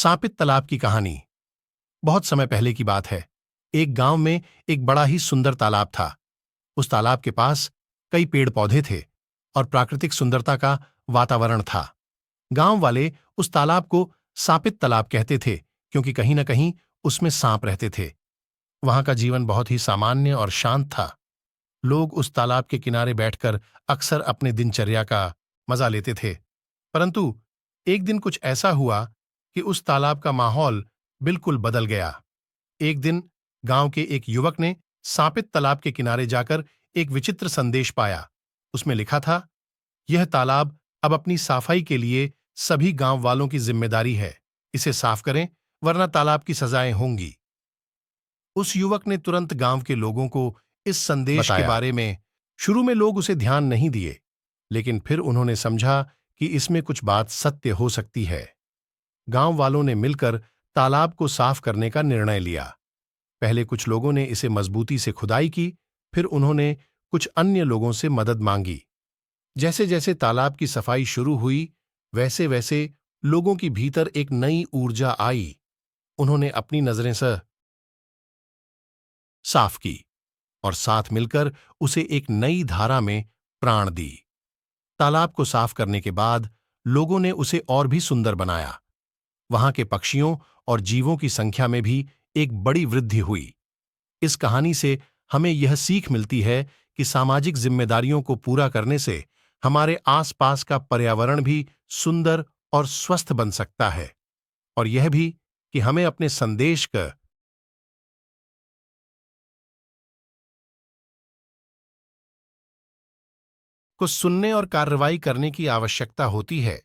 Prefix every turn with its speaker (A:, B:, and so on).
A: सांपित तालाब की कहानी। बहुत समय पहले की बात है। एक गांव में एक बड़ा ही सुंदर तालाब था। उस तालाब के पास कई पेड़ पौधे थे और प्राकृतिक सुंदरता का वातावरण था। गांव वाले उस तालाब को सांपित तालाब कहते थे, क्योंकि कहीं न कहीं उसमें सांप रहते थे। वहां का जीवन बहुत ही सामान्य और शांत था। लोग उस तालाब के किनारे बैठकर अक्सर अपने दिनचर्या का मजा लेते थे। परंतु एक दिन कुछ ऐसा हुआ कि उस तालाब का माहौल बिल्कुल बदल गया। एक दिन गांव के एक युवक ने सांपित तालाब के किनारे जाकर एक विचित्र संदेश पाया। उसमें लिखा था, यह तालाब अब अपनी सफाई के लिए सभी गांव वालों की जिम्मेदारी है। इसे साफ करें, वरना तालाब की सजाएं होंगी। उस युवक ने तुरंत गांव के लोगों को इस संदेश के बारे में शुरू में लोग उसे ध्यान नहीं दिए, लेकिन फिर उन्होंने समझा कि इसमें कुछ बात सत्य हो सकती है। गांव वालों ने मिलकर तालाब को साफ करने का निर्णय लिया। पहले कुछ लोगों ने इसे मजबूती से खुदाई की, फिर उन्होंने कुछ अन्य लोगों से मदद मांगी। जैसे जैसे तालाब की सफाई शुरू हुई, वैसे वैसे लोगों की भीतर एक नई ऊर्जा आई। उन्होंने अपनी नजरें से साफ की और साथ मिलकर उसे एक नई धारा में प्राण दी। तालाब को साफ करने के बाद लोगों ने उसे और भी सुंदर बनाया। वहां के पक्षियों और जीवों की संख्या में भी एक बड़ी वृद्धि हुई। इस कहानी से हमें यह सीख मिलती है कि सामाजिक जिम्मेदारियों को पूरा करने से हमारे आसपास का पर्यावरण भी सुंदर और स्वस्थ बन सकता है, और यह भी कि हमें अपने संदेश को सुनने और कार्रवाई करने की आवश्यकता होती है।